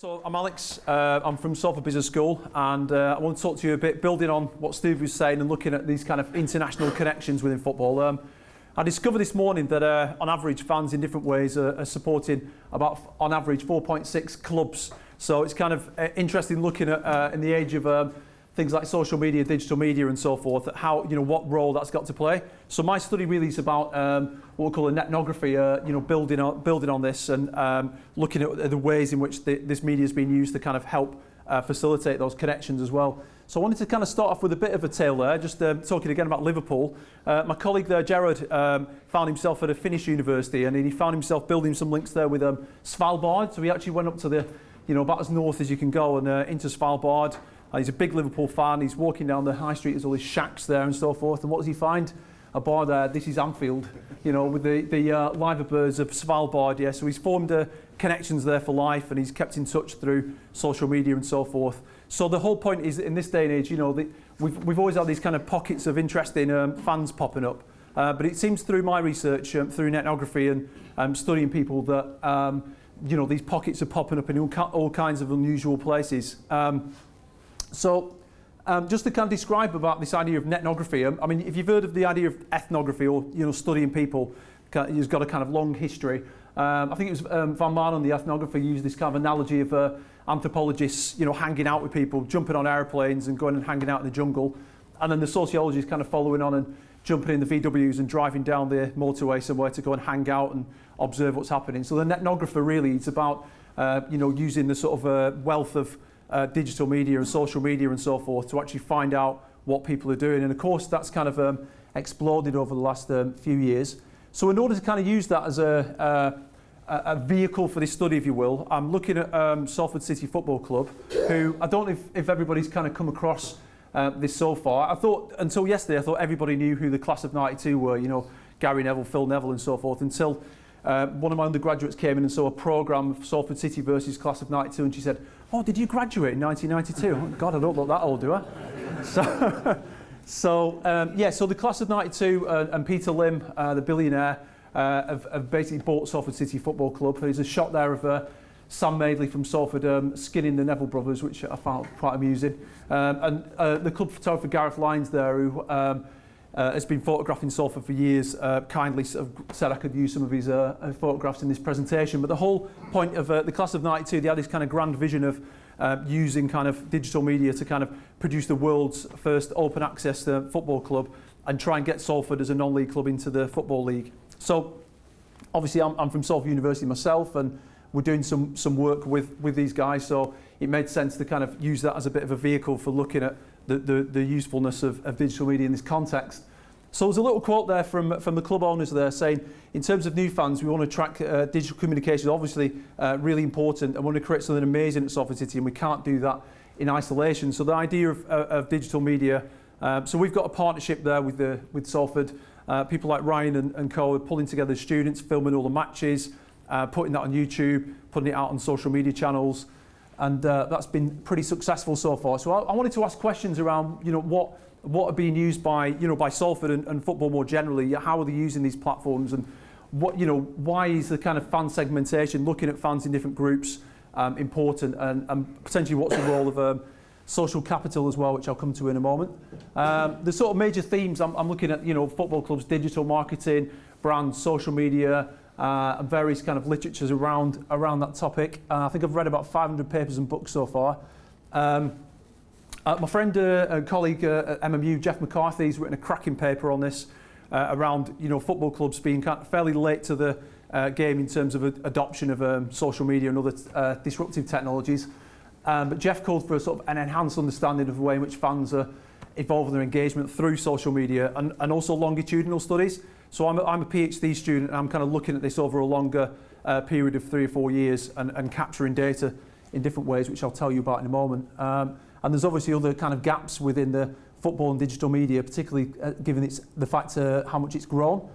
So I'm Alex, I'm from Salford Business School, and I want to talk to you a bit, building on what Steve was saying and looking at these kind of international connections within football. I discovered this morning that on average fans in different ways are supporting about, on average, 4.6 clubs. So it's kind of interesting looking at, in the age of things like social media, digital media and so forth, how, what role that's got to play. So my study really is about what we call a netnography, building on this and looking at the ways in which this media has been used to kind of help facilitate those connections as well. So I wanted to kind of start off with a bit of a tale there, just talking again about Liverpool. My colleague there, Gerard, found himself at a Finnish university, and he found himself building some links there with Svalbard. So he actually went up to the, about as north as you can go, and into Svalbard. He's a big Liverpool fan. He's walking down the high street, there's all these shacks there and so forth. And what does he find? A bar there, this is Anfield, with the liver birds of Svalbard. Yeah, so he's formed connections there for life, and he's kept in touch through social media and so forth. So the whole point is that in this day and age, we've always had these kind of pockets of interesting fans popping up. But it seems through my research, through netnography and studying people that, these pockets are popping up in all kinds of unusual places. So just to kind of describe about this idea of netnography, I mean, if you've heard of the idea of ethnography or, studying people, it's got a kind of long history. I think it was Van Manen, the ethnographer, used this kind of analogy of anthropologists, hanging out with people, jumping on airplanes and going and hanging out in the jungle. And then the sociologists kind of following on and jumping in the VWs and driving down the motorway somewhere to go and hang out and observe what's happening. So the netnographer really, it's about, using the sort of wealth of digital media and social media and so forth to actually find out what people are doing. And of course that's kind of exploded over the last few years. So in order to kind of use that as a vehicle for this study, if you will, I'm looking at Salford City Football Club, who I don't know if everybody's kind of come across this so far. I thought, until yesterday, I thought everybody knew who the class of 92 were, Gary Neville, Phil Neville and so forth, until one of my undergraduates came in and saw a programme of Salford City versus class of 92, and she said, "Oh, did you graduate in 1992? Oh, God, I don't look that old, do I?" So the class of 92 and Peter Lim, the billionaire, have basically bought Salford City Football Club. There's a shot there of Sam Madeley from Salford skinning the Neville brothers, which I found quite amusing. And the club photographer Gareth Lyons there, who has been photographing Salford for years, kindly sort of said I could use some of his photographs in this presentation. But the whole point of the class of 92, they had this kind of grand vision of using kind of digital media to kind of produce the world's first open access football club and try and get Salford as a non-league club into the Football League. So obviously I'm from Salford University myself, and we're doing some work with these guys, so it made sense to kind of use that as a bit of a vehicle for looking at the usefulness of digital media in this context. So there's a little quote there from the club owners there saying, in terms of new fans, we want to track digital communication, obviously really important, and want to create something amazing at Salford City, and we can't do that in isolation. So the idea of digital media, so we've got a partnership there with Salford. People like Ryan and co are pulling together students, filming all the matches, putting that on YouTube, putting it out on social media channels, and that's been pretty successful so far. So I wanted to ask questions around, what are being used by, by Salford and football more generally. How are they using these platforms, and what, why is the kind of fan segmentation, looking at fans in different groups, important, and potentially what's the role of social capital as well, which I'll come to in a moment. The sort of major themes I'm looking at, football clubs, digital marketing, brands, social media, and various kind of literatures around that topic. I think I've read about 500 papers and books so far. My friend and colleague at MMU, Jeff McCarthy, has written a cracking paper on this around football clubs being kind of fairly late to the game in terms of adoption of social media and other disruptive technologies. But Jeff called for a sort of an enhanced understanding of the way in which fans are evolving their engagement through social media and also longitudinal studies. So I'm a PhD student, and I'm kind of looking at this over a longer period of 3 or 4 years and capturing data in different ways, which I'll tell you about in a moment. And there's obviously other kind of gaps within the football and digital media, particularly given the fact how much it's grown.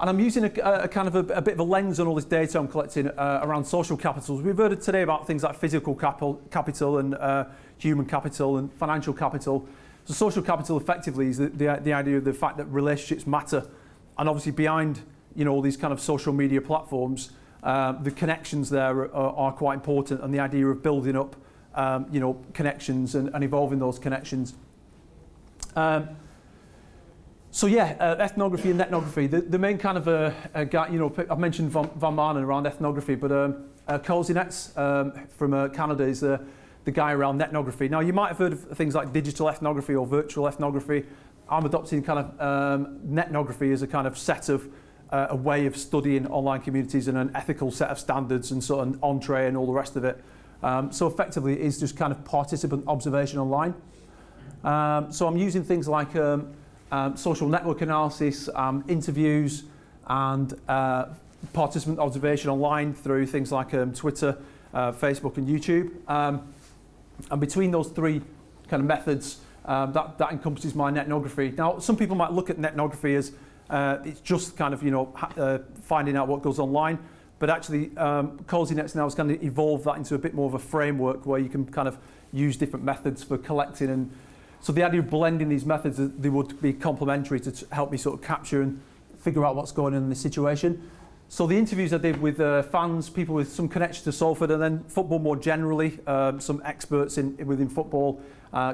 And I'm using a kind of a bit of a lens on all this data I'm collecting around social capitals. We've heard today about things like physical capital and human capital and financial capital. So social capital effectively is the idea of the fact that relationships matter. And obviously behind all these kind of social media platforms, the connections there are quite important, and the idea of building up connections and evolving those connections. Ethnography and netnography. The main kind of guy, I've mentioned Van Maanen around ethnography, but Kozinets from Canada is the guy around netnography. Now, you might have heard of things like digital ethnography or virtual ethnography. I'm adopting kind of netnography as a kind of set of a way of studying online communities and an ethical set of standards and sort of entree and all the rest of it. So effectively, it is just kind of participant observation online. So I'm using things like social network analysis, interviews, and participant observation online through things like Twitter, Facebook, and YouTube. And between those three kind of methods, that encompasses my netnography. Now, some people might look at netnography as it's just kind of finding out what goes online, but actually, Kozinets now has kind of evolved that into a bit more of a framework where you can kind of use different methods for collecting. And so the idea of blending these methods, they would be complementary to help me sort of capture and figure out what's going on in this situation. So the interviews I did with fans, people with some connection to Salford, and then football more generally, some experts within football,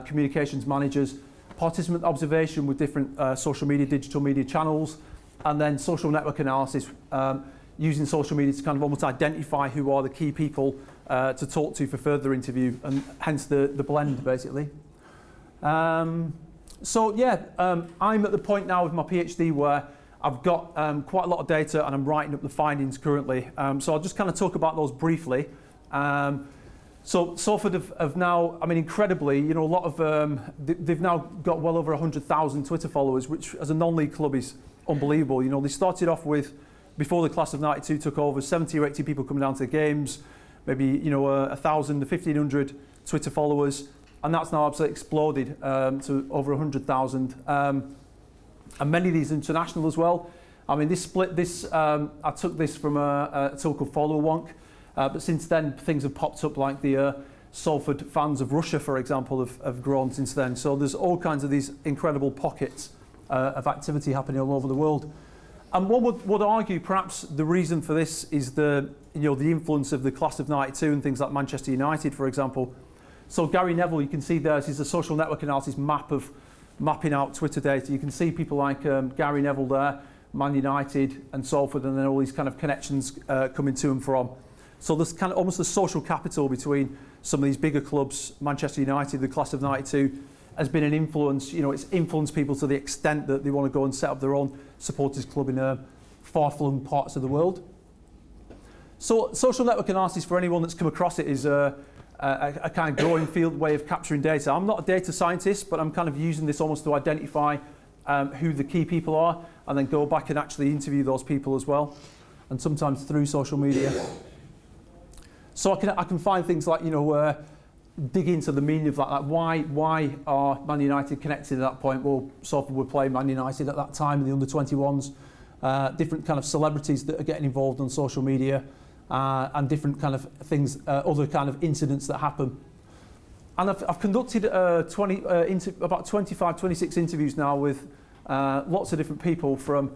communications managers, participant observation with different social media, digital media channels, and then social network analysis, using social media to kind of almost identify who are the key people to talk to for further interview, and hence the blend, basically. I'm at the point now with my PhD where I've got quite a lot of data and I'm writing up the findings currently. So I'll just kind of talk about those briefly. So Salford have now, I mean, incredibly, a lot of, they've now got well over 100,000 Twitter followers, which as a non-league club is unbelievable. They started off with, before the class of 92 took over, 70 or 80 people coming down to the games, maybe, 1,000 to 1,500 Twitter followers. And that's now absolutely exploded to over 100,000. And many of these international as well. I mean, I took this from a tool called Follow Wonk. But since then, things have popped up like the Salford fans of Russia, for example, have grown since then. So there's all kinds of these incredible pockets of activity happening all over the world. And one would argue perhaps the reason for this is the influence of the class of 92 and things like Manchester United, for example. So Gary Neville, you can see there, this is a social network analysis map of mapping out Twitter data. You can see people like Gary Neville there, Man United and Salford, and then all these kind of connections coming to and from. So there's kind of almost a social capital between some of these bigger clubs. Manchester United, the class of 92, has been an influence. It's influenced people to the extent that they want to go and set up their own supporters club in far-flung parts of the world. So social network analysis, for anyone that's come across it, is a kind of growing field way of capturing data. I'm not a data scientist, but I'm kind of using this almost to identify who the key people are, and then go back and actually interview those people as well, and sometimes through social media. So I can find things like, dig into the meaning of that. Like why are Man United connected at that point? Well, Salford were playing Man United at that time in the under-21s. Different kind of celebrities that are getting involved on social media, and different kind of things, other kind of incidents that happen. And I've conducted about 25, 26 interviews now with lots of different people from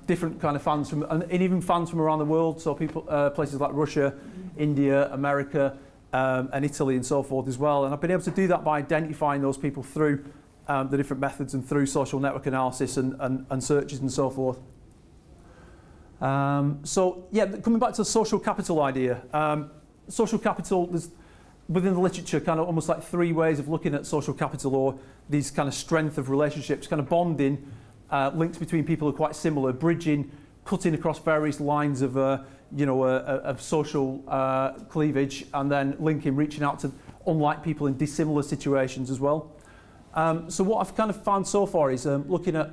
different kind of fans and even fans from around the world. So people, places like Russia, India, America, and Italy and so forth as well. And I've been able to do that by identifying those people through the different methods and through social network analysis and searches and so forth. Coming back to the social capital idea. Social capital, there's within the literature kind of almost like three ways of looking at social capital, or these kind of strength of relationships, kind of bonding, links between people who are quite similar, bridging, cutting across various lines of of social cleavage, and then linking, reaching out to unlike people in dissimilar situations as well. So what I've kind of found so far is looking at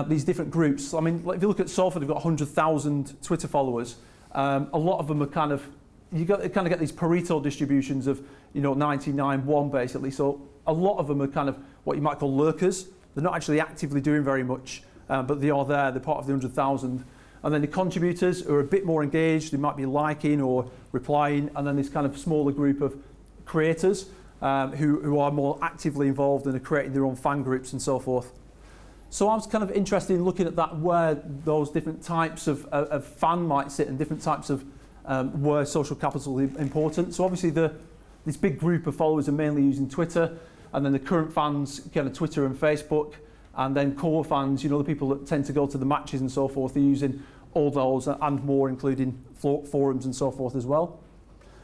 these different groups. I mean, if you look at Salford, they've got 100,000 Twitter followers. A lot of them are kind of, you kind of get these Pareto distributions of 99-1 basically. So a lot of them are kind of what you might call lurkers. They're not actually actively doing very much, but they are there. They're part of the 100,000. And then the contributors are a bit more engaged. They might be liking or replying. And then this kind of smaller group of creators who are more actively involved and are creating their own fan groups and so forth. So I was kind of interested in looking at that, where those different types of fan might sit and different types of where social capital is important. So obviously this big group of followers are mainly using Twitter, and then the current fans kind of Twitter and Facebook, and then core fans, you know, the people that tend to go to the matches and so forth, are using all those and more, including forums and so forth as well.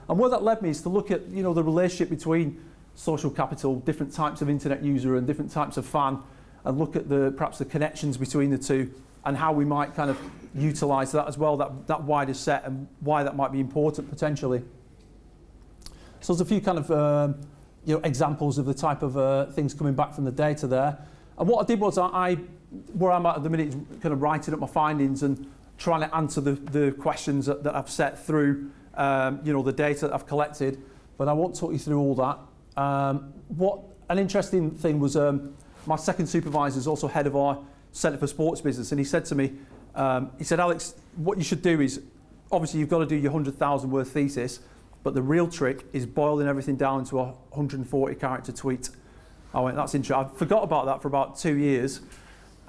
And where that led me is to look at, you know, the relationship between social capital, different types of internet user and different types of fan, and look at perhaps the connections between the two and how we might kind of utilise that as well, that wider set, and why that might be important potentially. So there's a few kind of examples of the type of things coming back from the data there. And what I did was where I'm at the minute is kind of writing up my findings and trying to answer the questions that I've set through the data that I've collected, but I won't talk you through all that. What an interesting thing was, my second supervisor is also head of our Centre for Sports Business, and he said to me, he said, Alex, what you should do is, obviously you've got to do your 100,000 word thesis, but the real trick is boiling everything down to a 140 character tweet. I went, that's interesting. I forgot about that for about 2 years.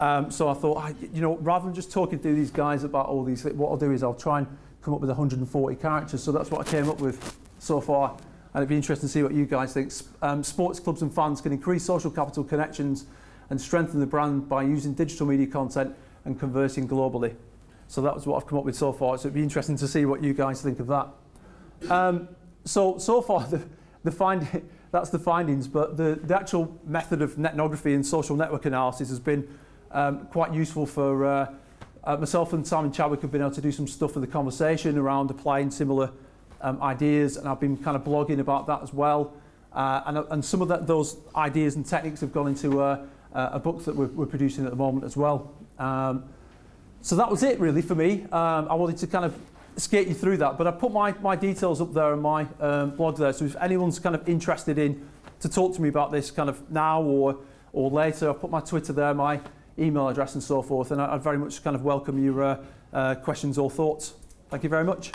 So I thought, rather than just talking to these guys about all these things, what I'll do is I'll try and come up with 140 characters. So that's what I came up with so far. And it'd be interesting to see what you guys think. Sports clubs and fans can increase social capital connections and strengthen the brand by using digital media content and conversing globally. So that was what I've come up with so far. So it'd be interesting to see what you guys think of that. So far, that's the findings, but the actual method of netnography and social network analysis has been quite useful for myself and Simon Chadwick have been able to do some stuff for the conversation around applying similar ideas, and I've been kind of blogging about that as well. And some of those ideas and techniques have gone into a book that we're producing at the moment as well. So that was it really for me. I wanted to kind of skate you through that, but I put my details up there on my blog there, so if anyone's kind of interested in to talk to me about this kind of now or later, I've put my Twitter there, my email address and so forth, and I'd very much kind of welcome your questions or thoughts. Thank you very much.